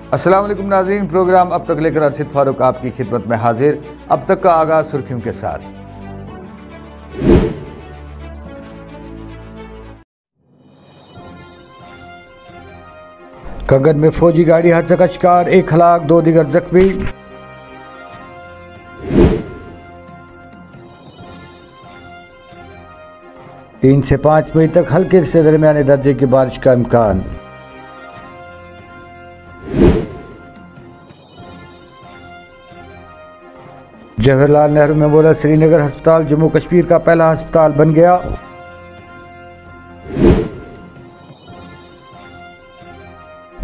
अस्सलाम वालेकुम नाज़रीन, प्रोग्राम अब तक लेकर अर्शिद फारूक आपकी खिदमत में हाजिर। अब तक का आगाज सुर्खियों के साथ। कंगन में फौजी गाड़ी हादसे का शिकार, 1 हलाक 2 दीगर जख्मी। तीन से 5 मई तक हल्के से दरमियाने दर्जे की बारिश का इम्कान। जवाहरलाल नेहरू मेमोरियल श्रीनगर अस्पताल जम्मू कश्मीर का पहला अस्पताल बन गया।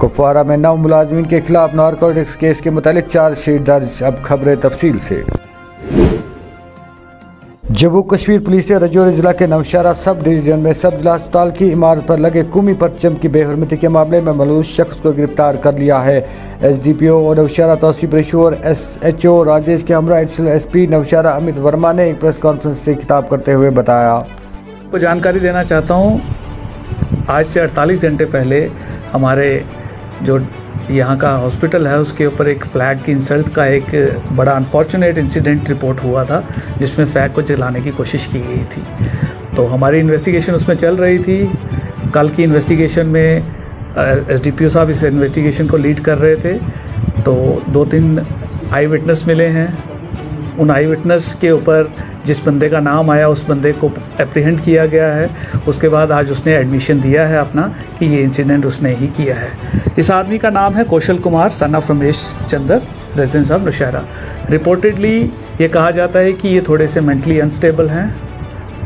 कुपवारा में 9 मुलाजमीन के खिलाफ नारकोटिक्स केस के मुतालिक चार्जशीट दर्ज। अब खबरें तफसील से। जम्मू कश्मीर पुलिस ने राजौरी जिला के नौशहरा सब डिवीजन में सब जिला अस्पताल की इमारत पर लगे कौमी परचम की बेहरमती के मामले में मलूस शख्स को गिरफ्तार कर लिया है। SDPO और नौशहरा तौसीफ रेशू और SHO राजेश के हमरा एडिशनल SP नौशहरा अमित वर्मा ने एक प्रेस कॉन्फ्रेंस से खिताब करते हुए बताया। को जानकारी देना चाहता हूँ, आज से 48 घंटे पहले हमारे जो यहाँ का हॉस्पिटल है उसके ऊपर एक फ्लैग की इंसल्ट का एक बड़ा अनफॉर्चुनेट इंसिडेंट रिपोर्ट हुआ था, जिसमें फ्लैग को जलाने की कोशिश की गई थी। तो हमारी इन्वेस्टिगेशन उसमें चल रही थी। कल की इन्वेस्टिगेशन में SDPO साहब इस इन्वेस्टिगेशन को लीड कर रहे थे। तो 2-3 आई विटनेस मिले हैं। उन आई विटनेस के ऊपर जिस बंदे का नाम आया उस बंदे को एप्रीहेंड किया गया है। उसके बाद आज उसने एडमिशन दिया है अपना कि ये इंसिडेंट उसने ही किया है। इस आदमी का नाम है Kaushal Kumar son of Ramesh Chander, residence of Naushera. Reportedly ये कहा जाता है कि ये थोड़े से मेंटली अनस्टेबल हैं।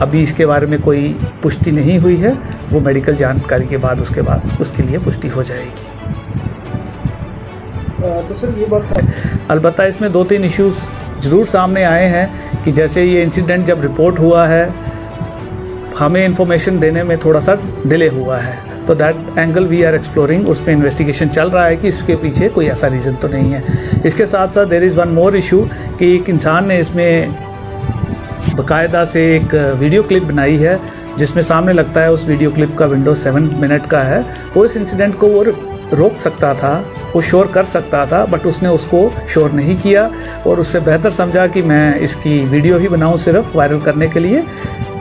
अभी इसके बारे में कोई पुष्टि नहीं हुई है, वो मेडिकल जानकारी के बाद उसके लिए पुष्टि हो जाएगी। तो सर ये बात अलबत्ता इसमें 2-3 इश्यूज़ ज़रूर सामने आए हैं कि जैसे ये इंसिडेंट जब रिपोर्ट हुआ है हमें इन्फॉर्मेशन देने में थोड़ा सा डिले हुआ है, तो that angle we are exploring. उसमें इन्वेस्टिगेशन चल रहा है कि इसके पीछे कोई ऐसा रीज़न तो नहीं है। इसके साथ साथ there is one more issue कि एक इंसान ने इसमें बाकायदा से एक वीडियो क्लिप बनाई है, जिसमें सामने लगता है उस वीडियो क्लिप का विंडो 7 मिनट का है। तो इस इंसिडेंट को वो रोक सकता था, वो शोर कर सकता था, बट उसने उसको शोर नहीं किया और उससे बेहतर समझा कि मैं इसकी वीडियो ही बनाऊं सिर्फ वायरल करने के लिए।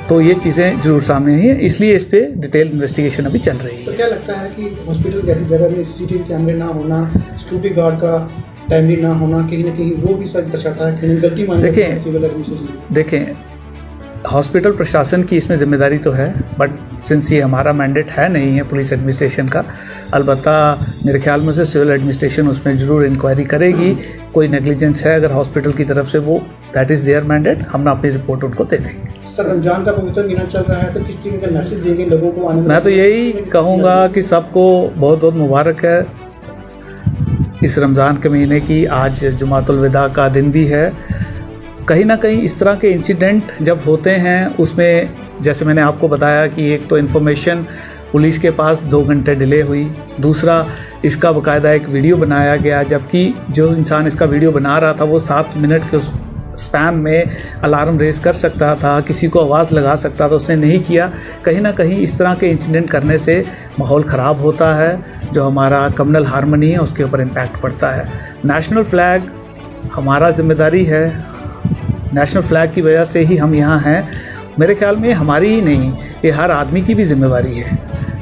तो ये चीज़ें ज़रूर सामने आई हैं, इसलिए इस पर डिटेल इन्वेस्टिगेशन अभी चल रही है। तो क्या लगता है कि हॉस्पिटल जैसी जगह में CCTV कैमरे ना होना, सिक्योरिटी गार्ड का टाइमली ना होना, कहीं ना कहीं वो भी सच दर्शाता है कि गलती मानी सिविल एडमिनिस्ट्रेशन। देखें, हॉस्पिटल प्रशासन की इसमें जिम्मेदारी तो है, बट सिंस ये हमारा मैंडेट है नहीं है पुलिस एडमिनिस्ट्रेशन का, अलबत्ता मेरे ख्याल में से सिविल एडमिनिस्ट्रेशन उसमें ज़रूर इंक्वायरी करेगी। कोई नेग्लिजेंस है अगर हॉस्पिटल की तरफ से, वो दैट इज़ देयर मैंडेट, हम अपनी रिपोर्ट उनको दे देंगे। सर रमजान का पवित्र महीना चल रहा है, तो किस तरीके का मैसेज देंगे लोगों को आने में? मैं तो यही कहूँगा कि सबको बहुत बहुत मुबारक है इस रमज़ान के महीने की। आज जुमातुल विदा का दिन भी है। कहीं ना कहीं इस तरह के इंसिडेंट जब होते हैं उसमें जैसे मैंने आपको बताया कि एक तो इन्फॉर्मेशन पुलिस के पास 2 घंटे डिले हुई, दूसरा इसका बाकायदा एक वीडियो बनाया गया, जबकि जो इंसान इसका वीडियो बना रहा था वो 7 मिनट के स्पैन में अलार्म रेस कर सकता था, किसी को आवाज़ लगा सकता था, उसने नहीं किया। कहीं ना कहीं इस तरह के इंसिडेंट करने से माहौल ख़राब होता है, जो हमारा कम्युनल हार्मनी है उसके ऊपर इम्पैक्ट पड़ता है। नेशनल फ्लैग हमारा जिम्मेदारी है, नेशनल फ्लैग की वजह से ही हम यहाँ हैं। मेरे ख्याल में हमारी ही नहीं, ये हर आदमी की भी जिम्मेवारी है,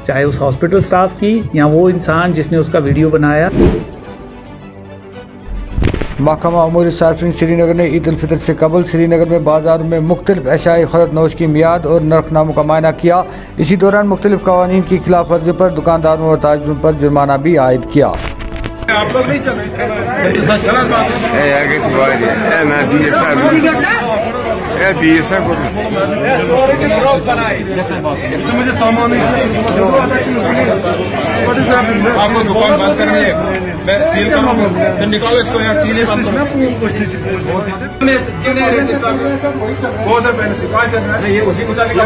चाहे उस हॉस्पिटल स्टाफ की या वो इंसान जिसने उसका वीडियो बनाया। महकमा उमूर सार्फिन श्रीनगर ने ईद उल फितर से कबल श्रीनगर में बाजार में मुख्तलिफ अशाए खरद नोश की मियाद और नरखनामों का मायना किया। इसी दौरान मुख्तलिफ कवानीन की खिलाफ वर्जी पर दुकानदारों और ताजिरों पर जुर्माना भी आयद किया। आप लोग नहीं चल मुझे सामान आपको दुकान बंद करनी है, मैं सील करूँगा, फिर निकालो इसको यहाँ सील बंद करो। कहाँ चल रहा है ये उसी मुताबिक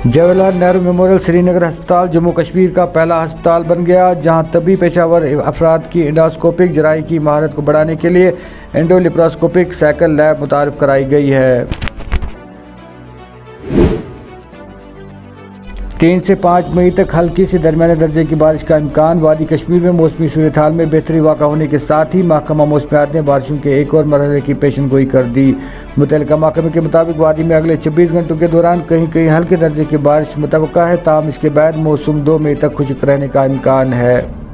जवाहरलाल नेहरू मेमोरियल श्रीनगर अस्पताल जम्मू कश्मीर का पहला अस्पताल बन गया, जहां तबी पेशावर अफराद की एंडोस्कोपिक जराई की महारत को बढ़ाने के लिए एंडोलिप्रोस्कोपिक साइकिल लैब मुतारिफ कराई गई है। 3 से 5 मई तक हल्की से दरमियाने दर्जे की बारिश का इम्कान। वादी कश्मीर में मौसमी सूरत हाल में बेहतरी वाक़ा होने के साथ ही महकमा मौसमियात ने बारिशों के एक और मरहले की पेशन गोई कर दी। मुतल्लिका महकमे के मुताबिक वादी में अगले 26 घंटों के दौरान कहीं कहीं हल्के दर्जे की बारिश मुतवक्का है, ताहम इसके बाद मौसम 2 मई तक खुश्क रहने का इम्कान है।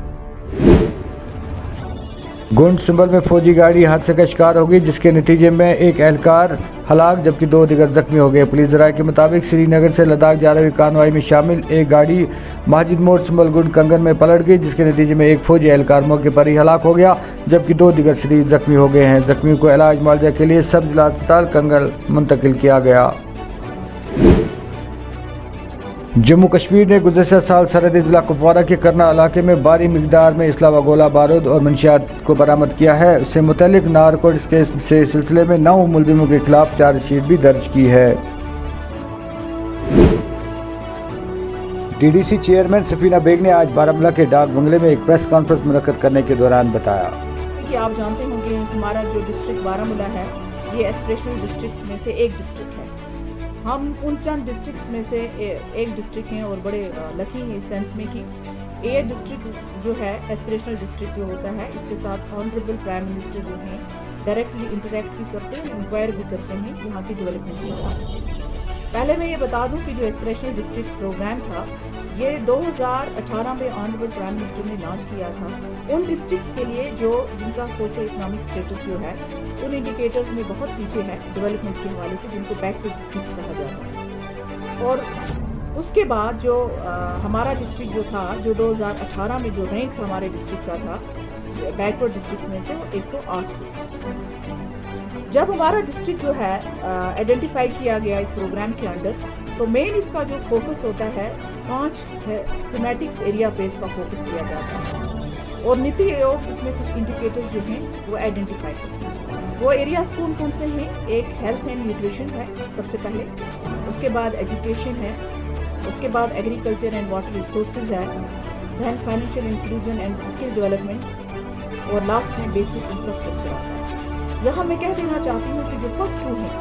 गुंड संबल में फौजी गाड़ी हादसे का शिकार हो गई, जिसके नतीजे में एक एहलकार हलाक जबकि 2 दीगर जख्मी हो गए। पुलिस ज़राए के मुताबिक श्रीनगर से लद्दाख जा रही कानवाई में शामिल एक गाड़ी माजिद मोड़ संबल गुंड कंगन में पलट गई, जिसके नतीजे में एक फौजी एहलकार मौके पर ही हलाक हो गया जबकि 2 दीगर शदीद जख्मी हो गए हैं। जख्मियों को इलाज मुआवजा के लिए सब जिला अस्पताल कंगन मुंतकिल किया गया। जम्मू कश्मीर ने गुज़श्ता साल सरहदी जिला कुपवारा के करना इलाके में भारी मिकदार में इसला व गोला बारूद और मंशियात को बरामद किया है। उससे मुतल्लिक नारकोटिक्स केस से सिलसिले में 9 मुलजिमों के खिलाफ चार्जशीट भी दर्ज की है। DDC चेयरमैन सफीना बेग ने आज बारामूला के डाक बंगले में एक प्रेस कॉन्फ्रेंस मुनक्कद करने के दौरान बताया कि आप जानते होंगे हमारा जो डिस्ट्रिक्ट बारामूला है ये एस्पिरेशनल डिस्ट्रिक्ट्स में से एक डिस्ट्रिक्ट है। हम उन चंद डिस्ट्रिक्ट्स में से एक डिस्ट्रिक्ट हैं और बड़े लकी हैं इस सेंस में कि ये डिस्ट्रिक्ट जो है एस्पिरेशनल डिस्ट्रिक्ट जो होता है इसके साथ ऑनरेबल प्राइम मिनिस्टर जो हैं डायरेक्टली इंटरेक्ट भी करते हैं, इंक्वायर भी करते हैं यहाँ की डेवलपमेंट के साथ। पहले मैं ये बता दूं कि जो एस्पिरेशनल डिस्ट्रिक्ट प्रोग्राम था ये 2018 में ऑनरेबल प्राइम मिनिस्टर ने लॉन्च किया था उन डिस्ट्रिक्ट्स के लिए जो जिनका सोशो इकोनॉमिक स्टेटस जो है उन इंडिकेटर्स में बहुत पीछे है डेवलपमेंट के हवाले से, जिनको बैकवर्ड डिस्ट्रिक्ट्स कहा जाता है। और उसके बाद जो हमारा डिस्ट्रिक्ट जो था जो 2018 में जो रैंक हमारे डिस्ट्रिक्ट का था बैकवर्ड डिस्ट्रिक्ट्स में से वो 108 थी। जब हमारा डिस्ट्रिक्ट जो है आइडेंटिफाई किया गया इस प्रोग्राम के अंडर, तो मेन इसका जो फोकस होता है 5 थीमेटिक्स एरिया पे इसका फोकस किया जाता है और नीति आयोग इसमें कुछ इंडिकेटर्स जो हैं वो आइडेंटिफाई करते हैं। वो एरियाज कौन कौन से हैं? एक हेल्थ एंड न्यूट्रिशन है सबसे पहले, उसके बाद एजुकेशन है, उसके बाद एग्रीकल्चर एंड वाटर रिसोर्सेज है, then financial inclusion and skill development और लास्ट में बेसिक इंफ्रास्ट्रक्चर आता है। यहाँ मैं कह देना चाहती हूँ कि जो फर्स्ट 2 हैं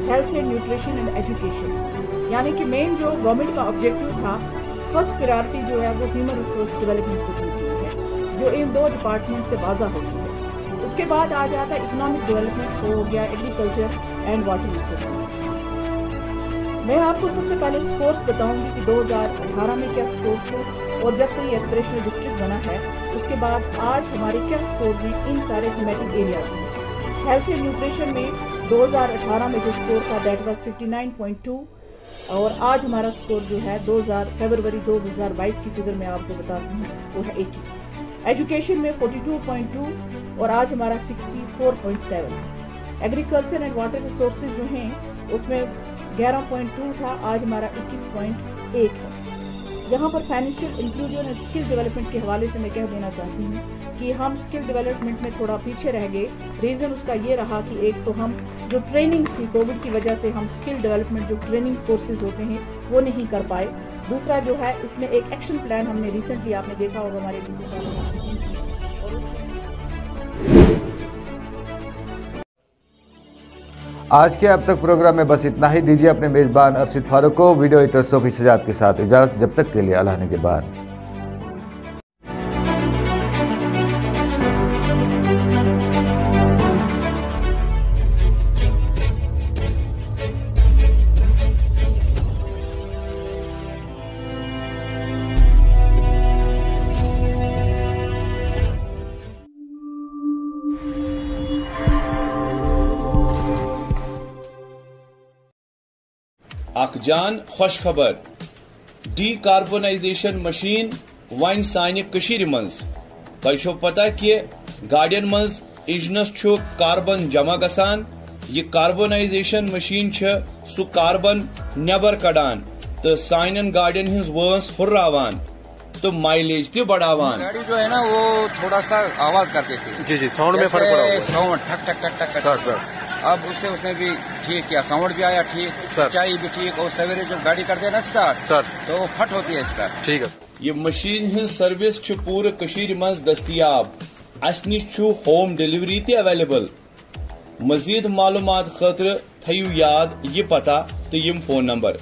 health and nutrition and education, यानी कि मेन जो गवर्नमेंट का ऑब्जेक्टिव था फर्स्ट प्रायोरिटी जो है वो ह्यूमन रिसोर्स डेवलपमेंट को दी गई है जो इन 2 डिपार्टमेंट से वाज़ा होती है। उसके बाद आ जाता है इकोनॉमिक डेवलपमेंट हो गया, एग्रीकल्चर एंड वाटर रिसोर्सेज। मैं आपको सबसे पहले स्कोर्स बताऊंगी कि 2018 में क्या स्कोर्स थे और जब से ये एस्पिरेशनल डिस्ट्रिक्ट बना है उसके बाद आज हमारे क्या स्कोर्स हैं इन सारे थीमेटिक एरियाज में। हेल्थ एंड न्यूट्रिशन में 2018 में जो स्कोर था दैट वाज 59.2 और आज हमारा स्कोर जो है फरवरी 2022 की फिगर में आपको बताती हूँ वो है 80। एजुकेशन में 42.2 और आज हमारा 64.7। एग्रीकल्चर एंड वाटर रिसोर्सेज जो हैं उसमें 11.2 था, आज हमारा 21.1 है। यहाँ पर financial inclusion and skill development के हवाले से मैं कह देना चाहती हूँ कि हम स्किल डेवलपमेंट में थोड़ा पीछे रह गए। रीज़न उसका ये रहा कि एक तो हम जो ट्रेनिंग्स थी कोविड की वजह से हम स्किल डेवलपमेंट जो ट्रेनिंग कोर्सेज होते हैं वो नहीं कर पाए। दूसरा जो है इसमें एक एक्शन प्लान हमने रिसेंटली आपने देखा होगा हमारे किसी साल आज के अब तक प्रोग्राम में बस इतना ही। दीजिए अपने मेज़बान अरशद फारूक को वीडियो एडिटर सोफी सजाद के साथ इजाज़त। जब तक के लिए अल्लाह ने के बाद। अखजान खुश खबर डीकार्बोनाइजेशन मशीन वन सानि कशीर मंज तुझो पता कि गाड़ियन मंज इंजनस छु कार्बन जमा गसान। यह कार्बोनाइजेशन मशीन सु कार्बन नबर कड़ान तो साइन गाड़ियन हिंज वंस हुर्रावान तो माइलेज ते बढ़ावान। गाड़ी जो है ना वो थोड़ा सा आवाज करते थे। जी जी, साउंड में फर्क पड़ा हुआ। साउंड ठक ठक ठक ठक सर अब उसने भी ठीक किया, साउंड भी आया ठीक, सच्चाई भी ठीक। और सवेरे जब गाड़ी करते हैं ना स्टार्ट सर तो वो फट होती है स्टार्ट। ठीक है। ये मशीन हिंज सर्विस पूरे कशीर मंज दस्तियाब। अस निश होम डिलीवरी ते अवेलेबल। मजीद मालूमात खतर थयू याद ये पता तो यम फोन नंबर